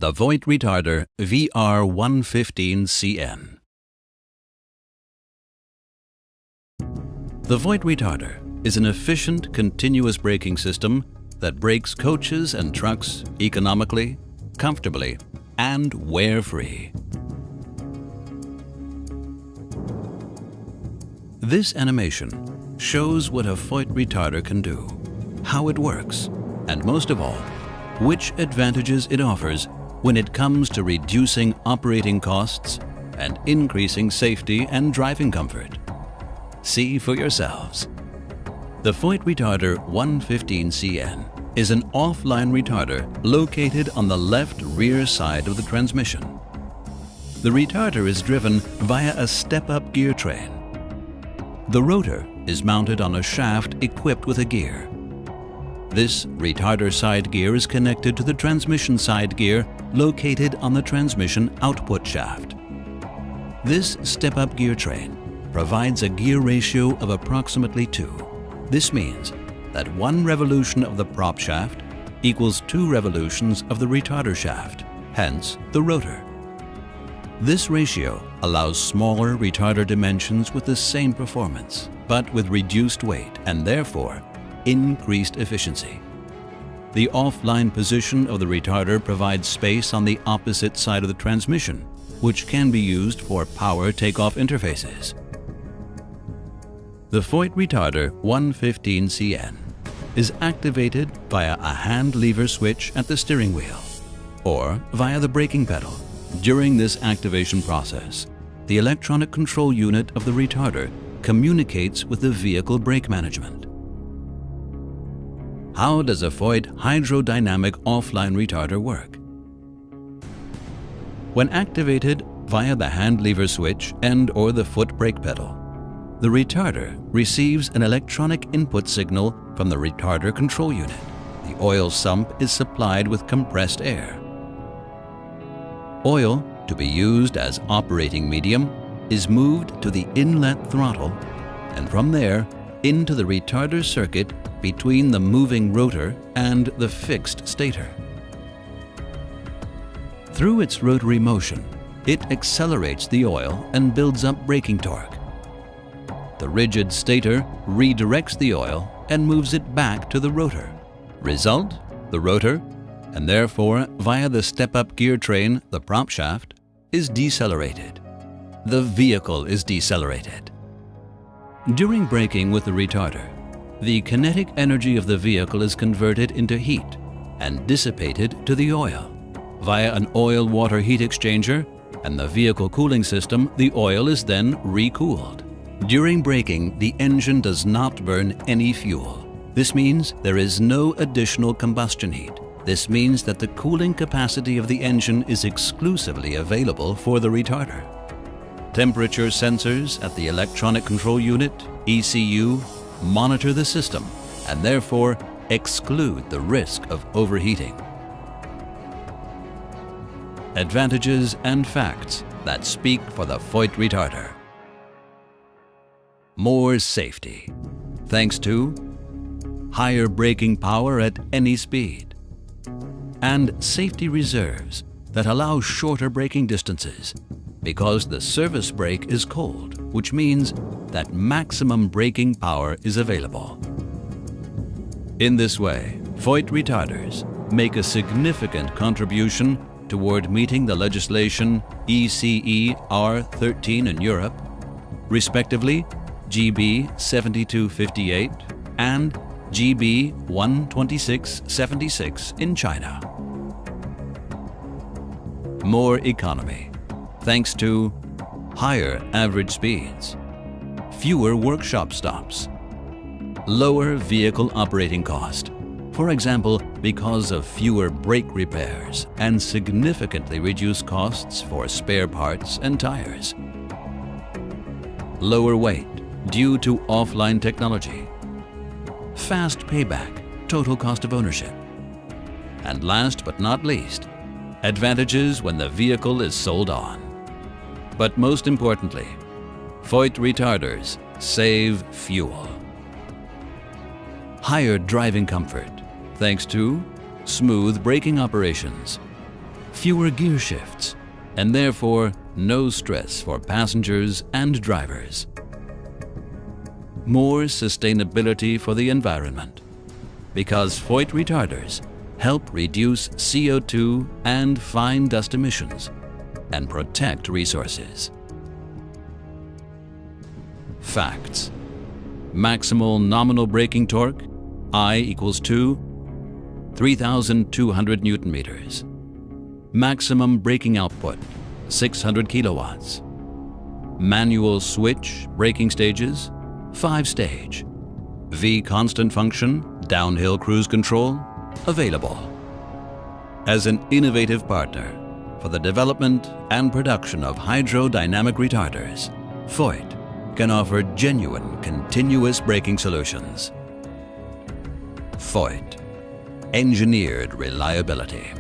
The Voigt Retarder VR115CN. The Voigt Retarder is an efficient, continuous braking system that brakes coaches and trucks economically, comfortably, and wear-free. This animation shows what a Voigt retarder can do, how it works, and most of all, which advantages it offers when it comes to reducing operating costs and increasing safety and driving comfort. See for yourselves. The Voigt Retarder 115CN is an offline retarder located on the left rear side of the transmission. The retarder is driven via a step-up gear train. The rotor is mounted on a shaft equipped with a gear. This retarder side gear is connected to the transmission side gear located on the transmission output shaft. This step-up gear train provides a gear ratio of approximately 2. This means that 1 revolution of the prop shaft equals 2 revolutions of the retarder shaft, hence the rotor. This ratio allows smaller retarder dimensions with the same performance, but with reduced weight and therefore increased efficiency. The offline position of the retarder provides space on the opposite side of the transmission, which can be used for power takeoff interfaces. The Voigt Retarder 115CN is activated via a hand lever switch at the steering wheel or via the braking pedal. During this activation process, the electronic control unit of the retarder communicates with the vehicle brake management. How does a Voigt hydrodynamic offline retarder work? When activated via the hand lever switch and/or the foot brake pedal, the retarder receives an electronic input signal from the retarder control unit. The oil sump is supplied with compressed air. Oil, to be used as operating medium, is moved to the inlet throttle and from there into the retarder circuit between the moving rotor and the fixed stator. Through its rotary motion, it accelerates the oil and builds up braking torque. The rigid stator redirects the oil and moves it back to the rotor. Result, the rotor, and therefore via the step-up gear train, the prop shaft, is decelerated. The vehicle is decelerated. During braking with the retarder, the kinetic energy of the vehicle is converted into heat and dissipated to the oil. Via an oil-water heat exchanger and the vehicle cooling system, the oil is then recooled. During braking, the engine does not burn any fuel. This means there is no additional combustion heat. This means that the cooling capacity of the engine is exclusively available for the retarder. Temperature sensors at the electronic control unit, ECU, monitor the system and therefore exclude the risk of overheating. Advantages and facts that speak for the Voigt retarder. More safety, thanks to higher braking power at any speed, and safety reserves that allow shorter braking distances because the service brake is cold, which means that maximum braking power is available. In this way, Voigt retarders make a significant contribution toward meeting the legislation ECE R13 in Europe, respectively GB 7258 and GB 12676 in China. More economy, thanks to higher average speeds, fewer workshop stops, lower vehicle operating cost, for example, because of fewer brake repairs and significantly reduced costs for spare parts and tires, lower weight due to offline technology, fast payback, total cost of ownership, and last but not least, advantages when the vehicle is sold on. But most importantly, Voigt retarders save fuel. Higher driving comfort thanks to smooth braking operations, fewer gear shifts, and therefore no stress for passengers and drivers. More sustainability for the environment, because Voigt retarders help reduce CO2 and fine dust emissions and protect resources. Facts. Maximal nominal braking torque, I equals 3,200 Newton meters. Maximum braking output, 600 kilowatts. Manual switch braking stages, 5-stage. V constant function, downhill cruise control, available. As an innovative partner for the development and production of hydrodynamic retarders, Voigt can offer genuine continuous braking solutions. Voigt, engineered reliability.